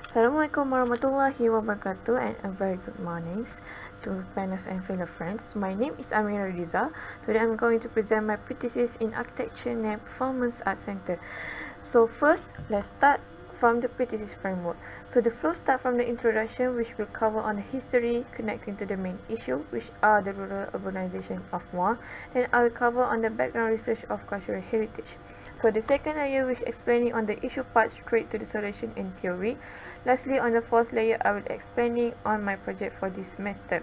Assalamualaikum warahmatullahi wabarakatuh and a very good morning to panelists and fellow friends. My name is Amira Riza. Today I'm going to present my thesis in Architecture and Performance Arts Center. So first, let's start from the thesis framework. So the flow starts from the introduction, which will cover on the history connecting to the main issue, which are the rural urbanization of Muar. Then I will cover on the background research of cultural heritage. So the second layer, which explaining on the issue part straight to the solution in theory. Lastly, on the fourth layer, I will explaining on my project for this semester.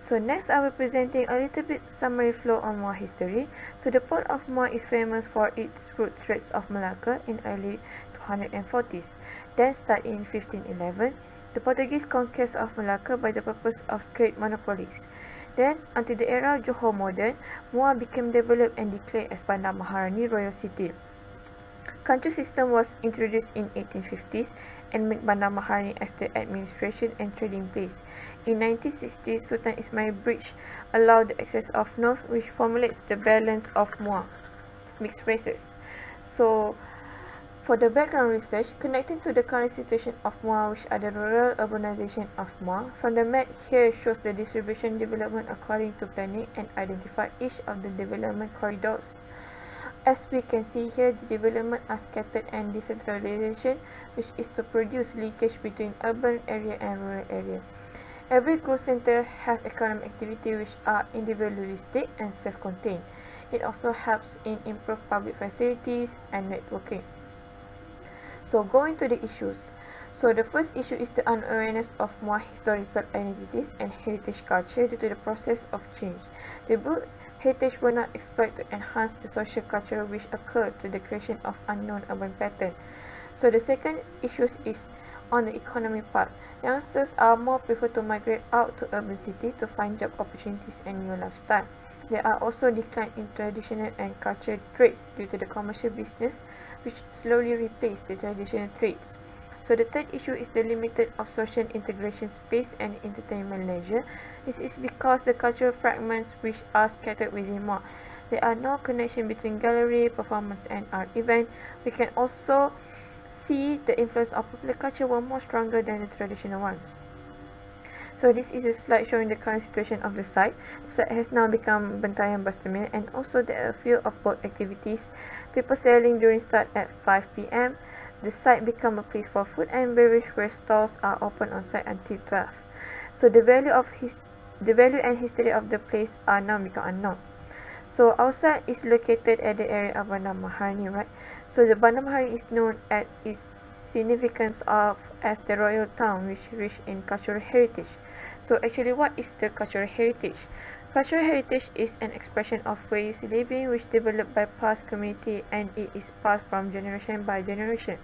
So next, I will presenting a little bit summary flow on Muar history. So the port of Muar is famous for its route Straits of Malacca in early 240s. Then start in 1511, the Portuguese conquest of Malacca by the purpose of trade monopolies. Then, until the era of Johor modern, Muar became developed and declared as Bandar Maharani Royal City. Country system was introduced in 1850s and made Bandar Maharani as the administration and trading place. In 1960s, Sultan Ismail Bridge allowed the access of North, which formulates the balance of Muar mixed races. So, for the background research, connecting to the current situation of Muar, which are the rural urbanization of Muar, from the map here shows the distribution development according to planning and identify each of the development corridors. As we can see here, the development are scattered and decentralization, which is to produce leakage between urban area and rural area. Every growth center has economic activity which are individualistic and self-contained. It also helps in improved public facilities and networking. So going to the issues. So the first issue is the unawareness of Muar historical identities and heritage culture due to the process of change. The built heritage were not exploited to enhance the social culture which occurred to the creation of unknown urban pattern. So the second issue is on the economy part. Youngsters are more prefer to migrate out to urban city to find job opportunities and new lifestyle. There are also decline in traditional and cultural trades due to the commercial business which slowly replace the traditional trades. So the third issue is the limited of social integration space and entertainment leisure. This is because the cultural fragments which are scattered within Muar. There are no connection between gallery, performance and art event. We can also see the influence of popular culture were more stronger than the traditional ones. So this is a slide showing the current situation of the site. The site has now become Bentayan Bastamil and also there are a few of both activities. People selling during start at 5 p.m. The site become a place for food and beverage where stalls are open on site until 12. So the value and history of the place are now become unknown. So our site is located at the area of Bandar Maharani, right? So the Bandar Maharani is known at its significance of as the royal town which rich in cultural heritage. So actually, what is the cultural heritage? Cultural heritage is an expression of ways living which developed by past community and it is passed from generation by generation.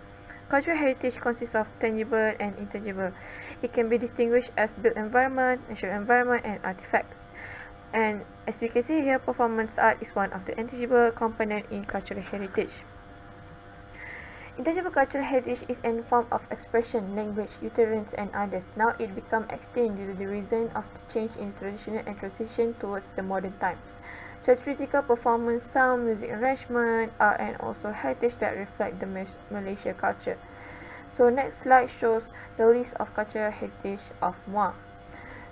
Cultural heritage consists of tangible and intangible. It can be distinguished as built environment, natural environment and artifacts. And as we can see here, performance art is one of the intangible components in cultural heritage. Intangible cultural heritage is a form of expression, language, utterance, and others. Now it becomes extinct due to the reason of the change in traditional and transition towards the modern times. Theatrical performance, sound, music arrangement are and also heritage that reflect the Malaysia culture. So next slide shows the list of cultural heritage of Muar.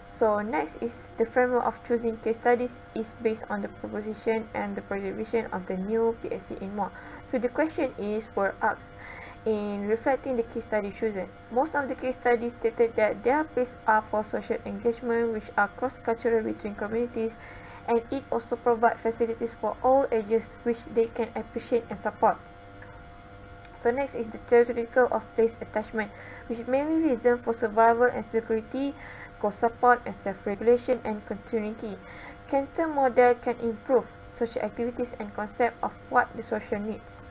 So next is the framework of choosing case studies is based on the proposition and the preservation of the new PSC in Muar. So the question is were asked in reflecting the case study chosen. Most of the case studies stated that their place are for social engagement which are cross-cultural between communities and it also provides facilities for all ages which they can appreciate and support. So next is the theoretical of place attachment which mainly reason for survival and security, co-support and self-regulation and continuity. Cantor model can improve social activities and concept of what the social needs.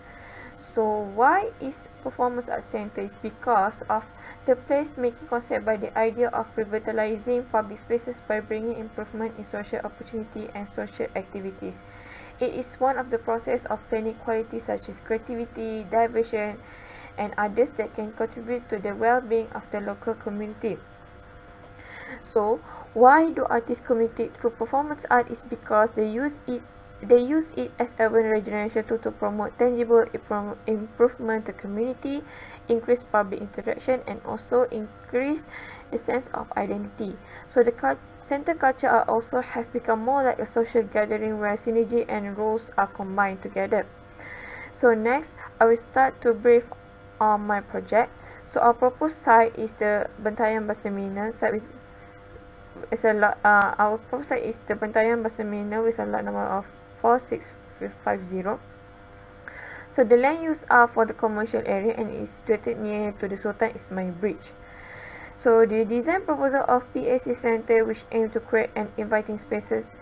So why is performance art center is because of the place-making concept by the idea of revitalizing public spaces by bringing improvement in social opportunity and social activities. It is one of the process of planning qualities such as creativity, diversion, and others that can contribute to the well-being of the local community. So, why do artists committed to performance art is because they use it as urban regeneration to promote tangible improvement to community. increase public interaction, and also increase the sense of identity. So the center culture also has become more like a social gathering where synergy and roles are combined together. So next, I will start to brief on my project. So our proposed site is the Bantayan Basamina site with our proposed site is the Bantayan Basamina with a lot number of 4650. So the land use are for the commercial area and is situated near to the Sultan Ismail Bridge. So the design proposal of PAC Center, which aim to create an inviting spaces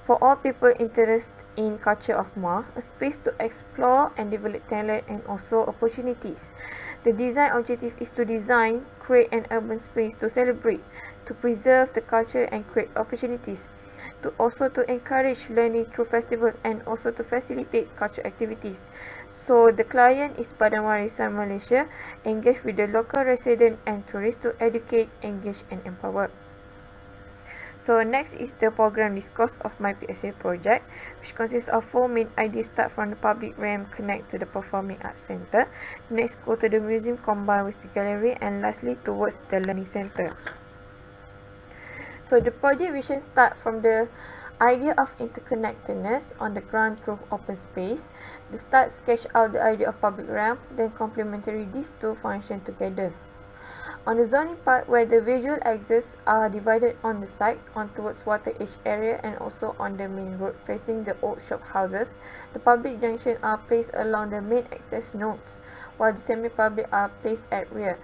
for all people interested in culture of Muar, a space to explore and develop talent and also opportunities. The design objective is to design, create an urban space to celebrate, to preserve the culture and create opportunities, to encourage learning through festivals and also to facilitate cultural activities. So the client is Badan Warisan Malaysia, engage with the local resident and tourists to educate, engage and empower. So next is the program discourse of my PSA project, which consists of 4 main ideas. Start from the public realm, connect to the performing arts center. Next, go to the museum, combine with the gallery, and lastly towards the learning center. So the project vision start from the idea of interconnectedness on the ground through open space. The start sketch out the idea of public realm, then complementary these two function together. On the zoning part, where the visual axes are divided on the side, on towards water edge area and also on the main road facing the old shop houses, the public junction are placed along the main access nodes, while the semi-public are placed at rear.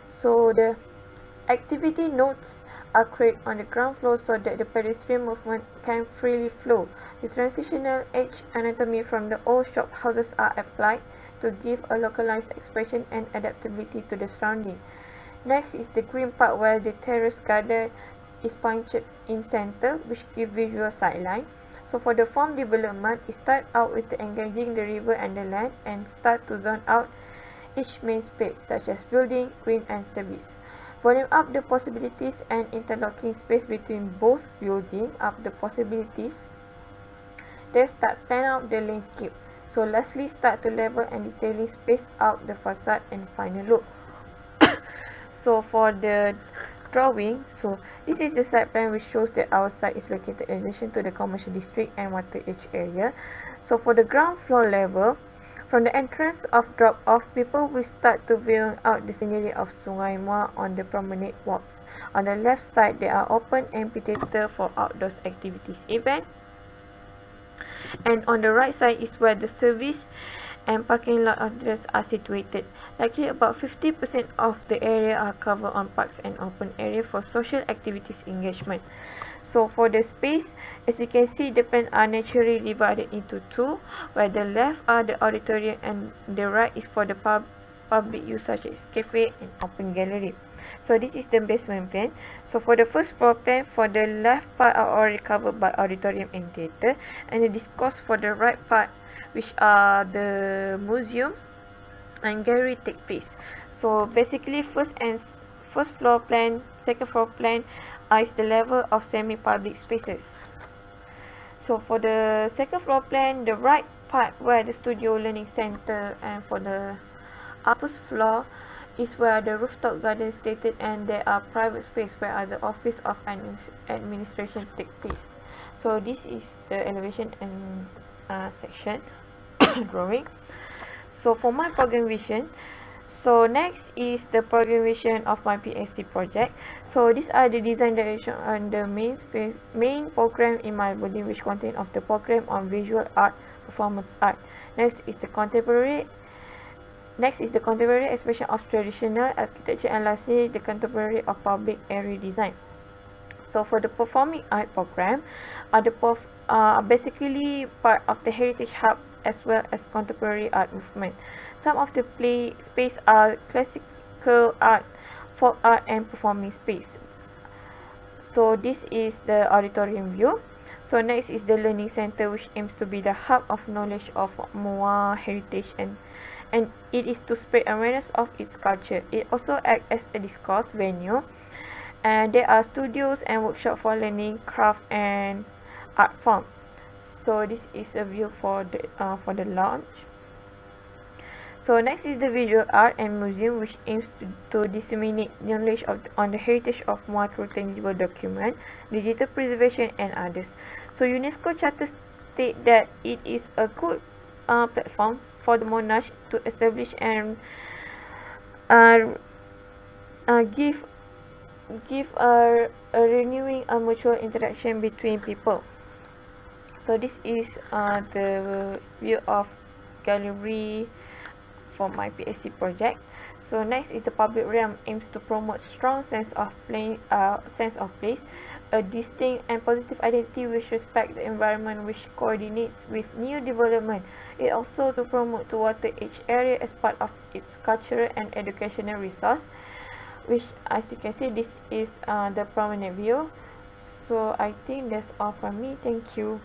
So the activity nodes are created on the ground floor so that the pedestrian movement can freely flow. The transitional edge anatomy from the old shop houses are applied to give a localized expression and adaptability to the surrounding. Next is the green part, where the terrace garden is punctured in center, which give visual sideline. So for the form development, it start out with engaging the river and the land and start to zone out each main space such as building, green and service. Volume up the possibilities and interlocking space between both building up the possibilities. Then start plan out the landscape. So lastly, start to level and detailing space out the facade and final look. So for the drawing, so this is the site plan which shows that our site is located in addition to the commercial district and water edge area. So for the ground floor level, from the entrance of drop-off, people will start to view out the scenery of Sungai Muar on the promenade walks. On the left side, there are open amphitheater for outdoors activities event. And on the right side is where the service and parking lot areas are situated. Likely about 50% of the area are covered on parks and open area for social activities engagement. So for the space, as you can see, the plans are naturally divided into two, where the left are the auditorium and the right is for the public use such as cafe and open gallery. So this is the basement plan. So for the first floor plan, for the left part are already covered by auditorium and theatre, and the discourse for the right part, which are the museum and gallery, take place. So basically, first floor plan, second floor plan is the level of semi-public spaces. So for the second floor plan, the right part where the studio learning center, and for the upper floor is where the rooftop garden is stated, and there are private space where the office of administration take place. So this is the elevation and section drawing. So for my program vision, so next is the program vision of my PSC project. So these are the design direction on the main program in my body, which contain of the program on visual art, performance art. Next is the contemporary expression of traditional architecture, and lastly the contemporary of public area design. So for the performing art program, basically part of the heritage hub as well as contemporary art movement. Some of the play space are classical art, folk art and performing space. So this is the auditorium view. So next is the learning center, which aims to be the hub of knowledge of Muar heritage, and it is to spread awareness of its culture. It also acts as a discourse venue, and there are studios and workshops for learning craft and art form. So this is a view for the launch. So next is the visual art and museum, which aims to disseminate knowledge on the heritage of Muar through tangible document, digital preservation, and others. So UNESCO Charter state that it is a good platform for the monarch to establish and uh, give a renewing a mutual interaction between people. So this is the view of gallery for my PhD project. So next is the public realm aims to promote strong sense of place, a distinct and positive identity which respect the environment, which coordinates with new development. It also to promote the water age area as part of its cultural and educational resource, which as you can see, this is the prominent view. So I think that's all from me. Thank you.